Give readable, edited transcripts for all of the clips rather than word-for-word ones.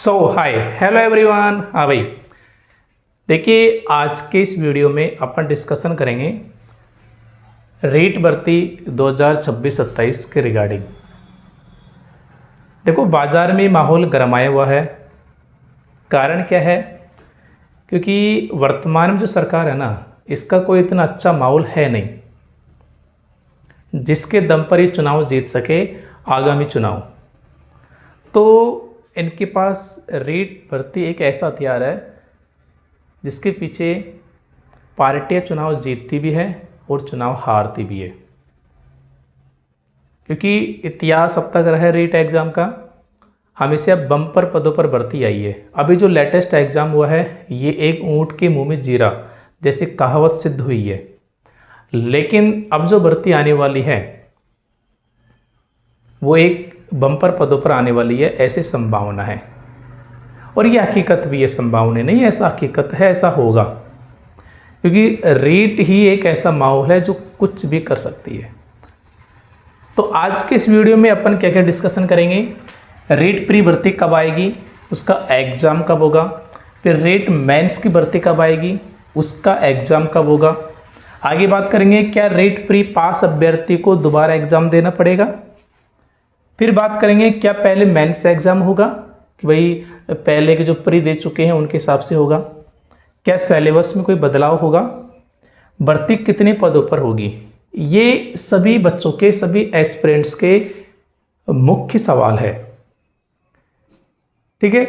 Hi hello everyone. हाँ भाई, देखिए आज के इस वीडियो में अपन डिस्कशन करेंगे रीट भर्ती 2026-27 के रिगार्डिंग। देखो बाज़ार में माहौल गरमाया हुआ है। कारण क्या है? क्योंकि वर्तमान में जो सरकार है ना, इसका कोई इतना अच्छा माहौल है नहीं जिसके दम पर ये चुनाव जीत सके आगामी चुनाव। तो इनके पास रीट भर्ती एक ऐसा हथियार है जिसके पीछे पार्टियां चुनाव जीतती भी है और चुनाव हारती भी है। क्योंकि इतिहास अब तक रहा है रीट एग्ज़ाम का, हमेशा बम्पर पदों पर भर्ती आई है। अभी जो लेटेस्ट एग्ज़ाम हुआ है ये एक ऊँट के मुंह में जीरा जैसी कहावत सिद्ध हुई है। लेकिन अब जो भर्ती आने वाली है वो एक बम्पर पदों पर आने वाली है, ऐसी संभावना है। और ये हकीकत भी है, संभावना नहीं है, ऐसा हकीकत है, ऐसा होगा। क्योंकि रीट ही एक ऐसा माहौल है जो कुछ भी कर सकती है। तो आज के इस वीडियो में अपन क्या क्या डिस्कशन करेंगे, रीट प्री भर्ती कब आएगी, उसका एग्ज़ाम कब होगा, फिर रीट मेंस की भर्ती कब आएगी, उसका एग्ज़ाम कब होगा। आगे बात करेंगे क्या रीट प्री पास अभ्यर्थी को दोबारा एग्ज़ाम देना पड़ेगा। फिर बात करेंगे क्या पहले मेंस एग्ज़ाम होगा कि भाई पहले के जो प्री दे चुके हैं उनके हिसाब से होगा, क्या सिलेबस में कोई बदलाव होगा, भर्ती कितने पदों पर होगी। ये सभी बच्चों के, सभी एस्पिरेंट्स के मुख्य सवाल है। ठीक है,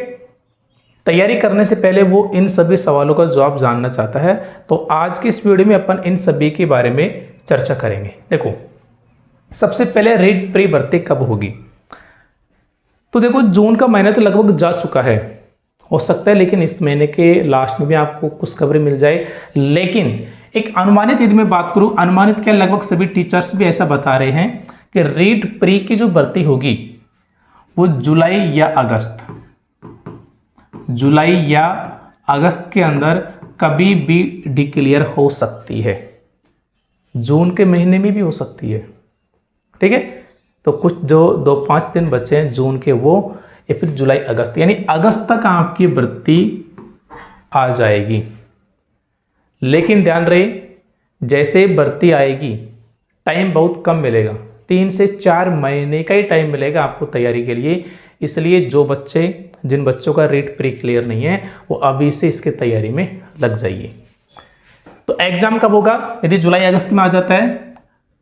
तैयारी करने से पहले वो इन सभी सवालों का जवाब जानना चाहता है। तो आज के इस वीडियो में अपन इन सभी के बारे में चर्चा करेंगे। देखो सबसे पहले रीट प्री भर्ती कब होगी, तो देखो जून का महीना तो लगभग जा चुका है, हो सकता है लेकिन इस महीने के लास्ट में भी आपको कुछ खबरें मिल जाए। लेकिन एक अनुमानित यदि मैं बात करूं, अनुमानित क्या लगभग सभी टीचर्स भी ऐसा बता रहे हैं कि रीट प्री की जो भर्ती होगी वो जुलाई या अगस्त के अंदर कभी भी डिक्लेयर हो सकती है। जून के महीने में भी हो सकती है। ठीक है, तो कुछ जो 2-5 दिन बचे हैं जून के, वो या फिर जुलाई अगस्त, यानी अगस्त तक आपकी भर्ती आ जाएगी। लेकिन ध्यान रहे जैसे भर्ती आएगी टाइम बहुत कम मिलेगा, 3 से 4 महीने का ही टाइम मिलेगा आपको तैयारी के लिए। इसलिए जिन बच्चों का रीट प्री क्लियर नहीं है वो अभी से इसके तैयारी में लग जाइए। तो एग्जाम कब होगा, यदि जुलाई अगस्त में आ जाता है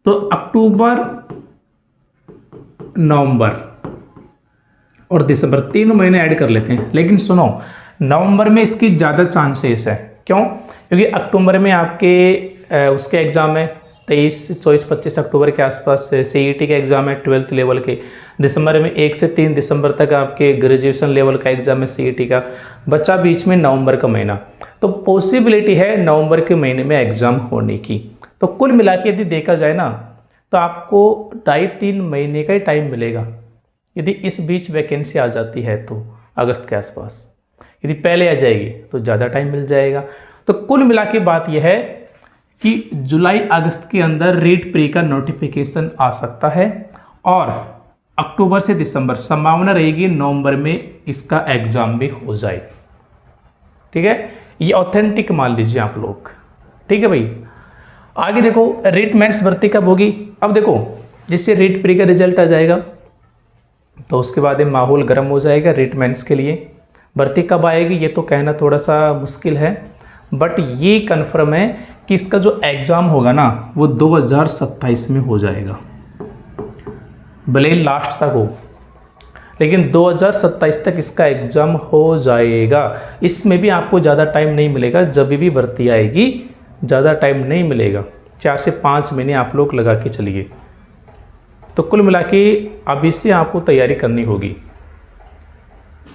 तो अक्टूबर, नवंबर और दिसंबर, 3 महीने ऐड कर लेते हैं। लेकिन सुनो, नवंबर में इसकी ज़्यादा चांसेस है। क्यों? क्योंकि अक्टूबर में आपके उसके एग्ज़ाम है 23, 24, 25 अक्टूबर के आसपास सीईटी के एग्ज़ाम है 12th लेवल के। दिसंबर में 1 से 3 दिसंबर तक आपके ग्रेजुएशन लेवल का एग्ज़ाम है सीईटी का। बचा बीच में नवंबर का महीना, तो पॉसिबिलिटी है नवंबर के महीने में एग्ज़ाम होने की। तो कुल मिला के यदि देखा जाए ना तो आपको 2.5-3 महीने का ही टाइम मिलेगा यदि इस बीच वैकेंसी आ जाती है तो अगस्त के आसपास। यदि पहले आ जाएगी तो ज़्यादा टाइम मिल जाएगा। तो कुल मिला के बात यह है कि जुलाई अगस्त के अंदर रीट प्री का नोटिफिकेशन आ सकता है और अक्टूबर से दिसंबर संभावना रहेगी नवंबर में इसका एग्ज़ाम भी हो जाए। ठीक है, ये ऑथेंटिक मान लीजिए आप लोग। ठीक है भाई, आगे देखो रीट मेंस भर्ती कब होगी। अब देखो जिससे रीट प्री का रिजल्ट आ जाएगा तो उसके बाद ये माहौल गर्म हो जाएगा रीट मेंस के लिए। भर्ती कब आएगी ये तो कहना थोड़ा सा मुश्किल है, बट ये कन्फर्म है कि इसका जो एग्ज़ाम होगा ना वो 2027 में हो जाएगा। भले लास्ट तक हो लेकिन 2027 तक इसका एग्ज़ाम हो जाएगा। इसमें भी आपको ज़्यादा टाइम नहीं मिलेगा, जब भी भर्ती आएगी ज़्यादा टाइम नहीं मिलेगा, 4 से 5 महीने आप लोग लगा के चलिए। तो कुल मिला के अभी से आपको तैयारी करनी होगी।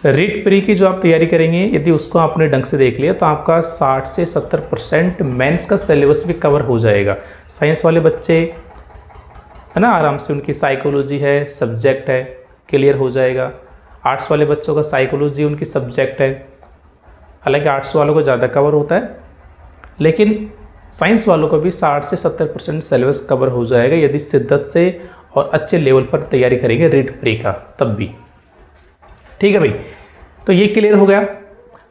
रीट प्री की जो आप तैयारी करेंगे यदि उसको आपने ढंग से देख लिया तो आपका 60 से 70% मेंस का सिलेबस भी कवर हो जाएगा। साइंस वाले बच्चे है ना, आराम से उनकी साइकोलॉजी है, सब्जेक्ट है, क्लियर हो जाएगा। आर्ट्स वाले बच्चों का साइकोलॉजी उनकी सब्जेक्ट है, हालांकि आर्ट्स वालों को ज़्यादा कवर होता है, लेकिन साइंस वालों को भी 60 से 70% सिलेबस कवर हो जाएगा यदि शिद्दत से और अच्छे लेवल पर तैयारी करेंगे रीट प्री का, तब भी। ठीक है भाई, तो ये क्लियर हो गया।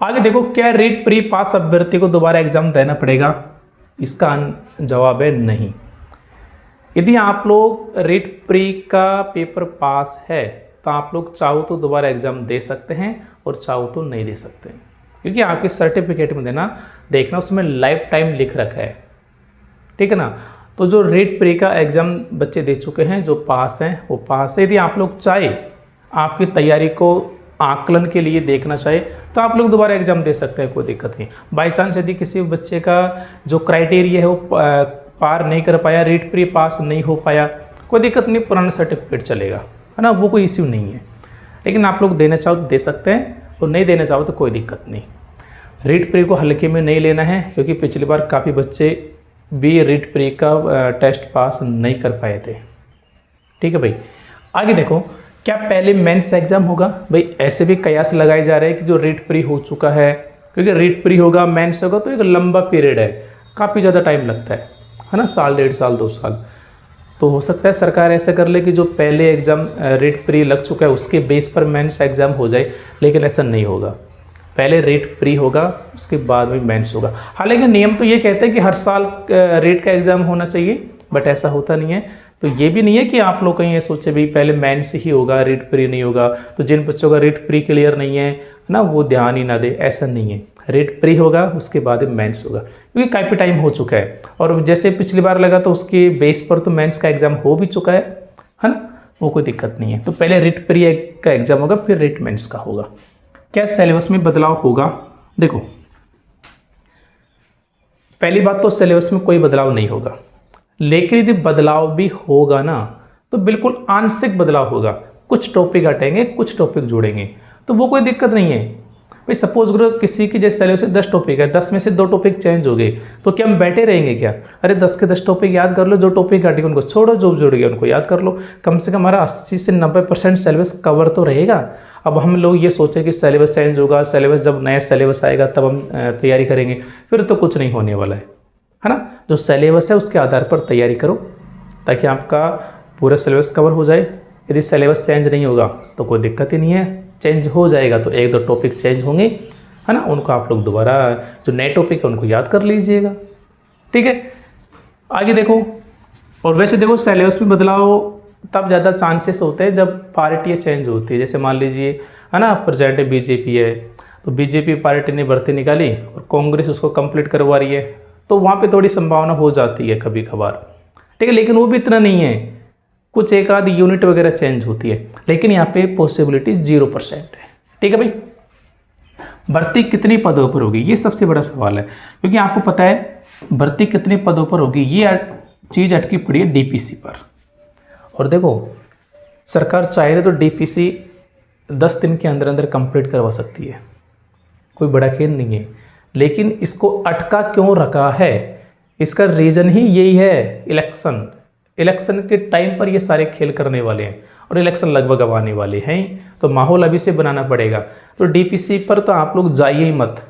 आगे देखो, क्या रीट प्री पास अभ्यर्थी को दोबारा एग्जाम देना पड़ेगा? इसका जवाब है नहीं। यदि आप लोग रीट प्री का पेपर पास है तो आप लोग चाहो तो दोबारा एग्जाम दे सकते हैं और चाहो तो नहीं दे सकते, क्योंकि आपके सर्टिफिकेट में देखना उसमें लाइफ टाइम लिख रखा है, ठीक है ना। तो जो रीट प्री का एग्ज़ाम बच्चे दे चुके हैं, जो पास हैं वो पास है। यदि आप लोग चाहे आपकी तैयारी को आकलन के लिए देखना चाहे तो आप लोग दोबारा एग्ज़ाम दे सकते हैं, कोई दिक्कत नहीं। बाई चांस यदि किसी बच्चे का जो क्राइटेरिया है वो पार नहीं कर पाया, रीट प्री पास नहीं हो पाया, कोई दिक्कत नहीं, पुराना सर्टिफिकेट चलेगा, है ना, वो कोई इश्यू नहीं है। लेकिन आप लोग देना चाहो तो दे सकते हैं और नहीं देना चाहो तो कोई दिक्कत नहीं। रीट प्री को हल्के में नहीं लेना है, क्योंकि पिछली बार काफ़ी बच्चे भी रीट प्री का टेस्ट पास नहीं कर पाए थे, ठीक है भाई। आगे देखो, क्या पहले मेंस एग्जाम होगा? भाई ऐसे भी कयास लगाए जा रहे हैं कि जो रीट प्री हो चुका है, क्योंकि रीट प्री होगा मेंस होगा तो एक लंबा पीरियड है, काफ़ी ज़्यादा टाइम लगता है ना, साल 1.5 साल 2 साल। तो हो सकता है सरकार ऐसा कर ले कि जो पहले एग्ज़ाम रीट प्री लग चुका है उसके बेस पर मेंस एग्ज़ाम हो जाए, लेकिन ऐसा नहीं होगा। पहले रीट प्री होगा, उसके बाद में मेंस होगा। हालांकि नियम तो ये कहते हैं कि हर साल रीट का एग्ज़ाम होना चाहिए, बट ऐसा होता नहीं है। तो ये भी नहीं है कि आप लोग कहीं ये सोचे भी पहले मेंस ही होगा, रीट प्री नहीं होगा, तो जिन बच्चों का रीट प्री क्लियर नहीं है ना, वो ध्यान ही ना दे, ऐसा नहीं है। रीट प्री होगा, उसके बाद मेंस होगा, क्योंकि काफ़ी टाइम हो चुका है। और जैसे पिछली बार लगा तो उसके बेस पर तो मेंस का एग्ज़ाम हो भी चुका है ना, वो कोई दिक्कत नहीं है। तो पहले रीट प्री का एग्ज़ाम होगा, फिर रीट मेंस का होगा। क्या सिलेबस में बदलाव होगा? देखो, पहली बात तो सिलेबस में कोई बदलाव नहीं होगा, लेकिन यदि बदलाव भी होगा ना तो बिल्कुल आंशिक बदलाव होगा। कुछ टॉपिक हटेंगे, कुछ टॉपिक जोड़ेंगे, तो वो कोई दिक्कत नहीं है। भाई सपोज करो किसी की जैसे सिलेबस में 10 टॉपिक है, 10 में से 2 टॉपिक चेंज हो गए, तो क्या हम बैठे रहेंगे क्या? अरे 10 के 10 टॉपिक याद कर लो, जो टॉपिक हटेंगे उनको छोड़ो, जो जुड़ गए उनको याद कर लो। कम से कम हमारा 80 से 90% सिलेबस कवर तो रहेगा। अब हम लोग ये सोचें कि सिलेबस चेंज होगा, सिलेबस जब नया सिलेबस आएगा तब हम तैयारी करेंगे, फिर तो कुछ नहीं होने वाला है ना। जो सिलेबस है उसके आधार पर तैयारी करो, ताकि आपका पूरा सिलेबस कवर हो जाए। यदि सिलेबस चेंज नहीं होगा तो कोई दिक्कत ही नहीं है, चेंज हो जाएगा तो 1-2 टॉपिक चेंज होंगे, है ना, उनको आप लोग दोबारा जो नए टॉपिक है उनको याद कर लीजिएगा, ठीक है। आगे देखो, और वैसे देखो सिलेबस में बदलाव तब ज़्यादा चांसेस होते हैं जब पार्टियाँ चेंज होती है। जैसे मान लीजिए, है ना, प्रेजेंट बीजेपी है, तो बीजेपी पार्टी ने भर्ती निकाली और कांग्रेस उसको कंप्लीट करवा रही है, तो वहाँ पे थोड़ी संभावना हो जाती है कभी कभार, ठीक है, लेकिन वो भी इतना नहीं है, कुछ एक आध यूनिट वगैरह चेंज होती है, लेकिन यहाँ पे पॉसिबिलिटीज 0% है, ठीक है भाई। भर्ती कितने पदों पर होगी, ये सबसे बड़ा सवाल है, क्योंकि आपको पता है भर्ती कितने पदों पर होगी, ये चीज़ अटकी पड़ी है डीपीसी पर। और देखो, सरकार चाहे तो डीपीसी 10 दिन के अंदर अंदर कंप्लीट करवा सकती है, कोई बड़ा खेल नहीं है, लेकिन इसको अटका क्यों रखा है, इसका रीज़न ही यही है, इलेक्शन के टाइम पर ये सारे खेल करने वाले हैं, और इलेक्शन लगभग अब आने वाले हैं, तो माहौल अभी से बनाना पड़ेगा। तो डीपीसी पर तो आप लोग जाइए ही मत,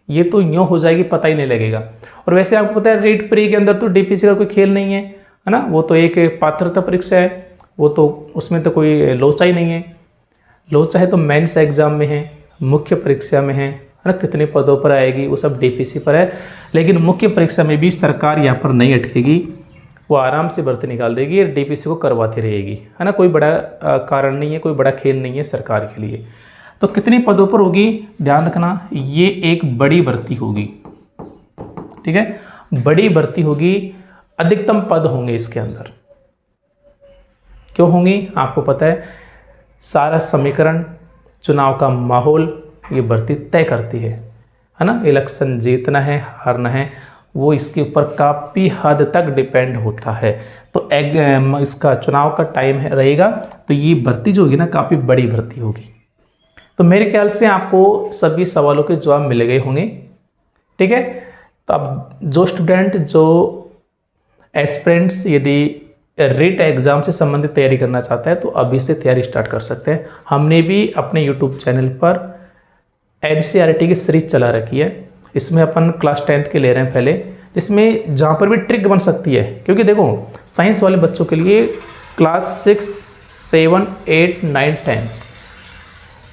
ये तो यूँ हो जाएगी पता ही नहीं लगेगा। और वैसे आपको पता है रीट प्री के अंदर तो डीपीसी का कोई खेल नहीं है ना, वो तो एक पात्रता परीक्षा है, वो तो उसमें तो कोई लोचा ही नहीं है। लोचा है तो मेंस एग्जाम में है, मुख्य परीक्षा में है ना, कितने पदों पर आएगी वो सब डीपीसी पर है। लेकिन मुख्य परीक्षा में भी सरकार यहाँ पर नहीं अटकेगी, वो आराम से भर्ती निकाल देगी, डीपीसी को करवाती रहेगी, है ना। कोई बड़ा कारण नहीं है, कोई बड़ा खेल नहीं है सरकार के लिए। तो कितने पदों पर होगी, ध्यान रखना, ये एक बड़ी भर्ती होगी, ठीक है, बड़ी भर्ती होगी, अधिकतम पद होंगे इसके अंदर। क्यों होंगी आपको पता है, सारा समीकरण, चुनाव का माहौल ये भर्ती तय करती है ना। इलेक्शन जीतना है हारना है वो इसके ऊपर काफ़ी हद तक डिपेंड होता है। तो इसका चुनाव का टाइम रहेगा, तो ये भर्ती जो होगी ना काफ़ी बड़ी भर्ती होगी। तो मेरे ख्याल से आपको सभी सवालों के जवाब मिल गए होंगे, ठीक है। तो अब जो स्टूडेंट, जो एस्पिरेंट्स यदि रीट एग्ज़ाम से संबंधित तैयारी करना चाहता है तो अभी से तैयारी स्टार्ट कर सकते हैं। हमने भी अपने यूट्यूब चैनल पर NCERT की सीरीज चला रखी है, इसमें अपन क्लास 10th के ले रहे हैं पहले, जिसमें जहाँ पर भी ट्रिक बन सकती है। क्योंकि देखो साइंस वाले बच्चों के लिए क्लास 6, 7, 8, 9, 10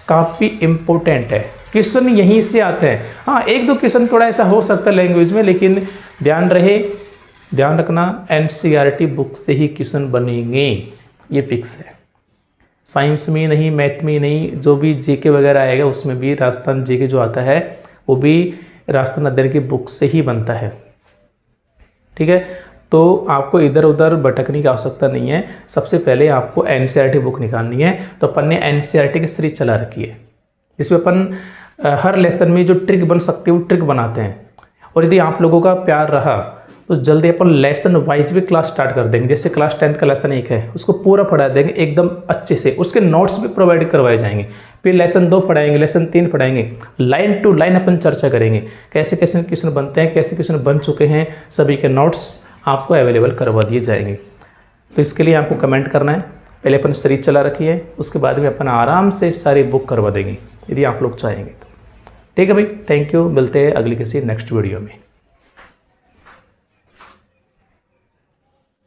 काफ़ी इम्पोर्टेंट है, क्वेश्चन यहीं से आते हैं। हाँ, एक दो क्वेश्चन थोड़ा ऐसा हो सकता है लैंग्वेज में, लेकिन ध्यान रखना एनसीईआरटी बुक से ही क्वेश्चन बनेंगे, ये फिक्स है। साइंस में नहीं, मैथ में नहीं, जो भी जीके वगैरह आएगा उसमें भी राजस्थान जीके जो आता है वो भी राजस्थान अध्ययन की बुक से ही बनता है। ठीक है, तो आपको इधर उधर भटकने की आवश्यकता नहीं है। सबसे पहले आपको एनसीईआरटी बुक निकालनी है। तो अपन ने एनसीईआरटी की सीरीज चला रखी है, जिसमें अपन हर लेसन में जो ट्रिक बन सकती है वो ट्रिक बनाते हैं। और यदि आप लोगों का प्यार रहा तो जल्दी अपन लेसन वाइज भी क्लास स्टार्ट कर देंगे। जैसे क्लास 10th का लेसन 1 है, उसको पूरा पढ़ा देंगे एकदम अच्छे से, उसके नोट्स भी प्रोवाइड करवाए जाएंगे। फिर लेसन 2 पढ़ाएंगे, लेसन 3 पढ़ाएंगे, लाइन टू लाइन अपन चर्चा करेंगे, कैसे कैसे क्वेश्चन बनते हैं, कैसे क्वेश्चन बन चुके हैं, सभी के नोट्स आपको अवेलेबल करवा दिए जाएंगे। तो इसके लिए आपको कमेंट करना है, पहले अपन सीरीज चला रखी है, उसके बाद में अपन आराम से सारी बुक करवा देंगे यदि आप लोग चाहेंगे तो। ठीक है भाई, थैंक यू, मिलते हैं अगली किसी नेक्स्ट वीडियो में।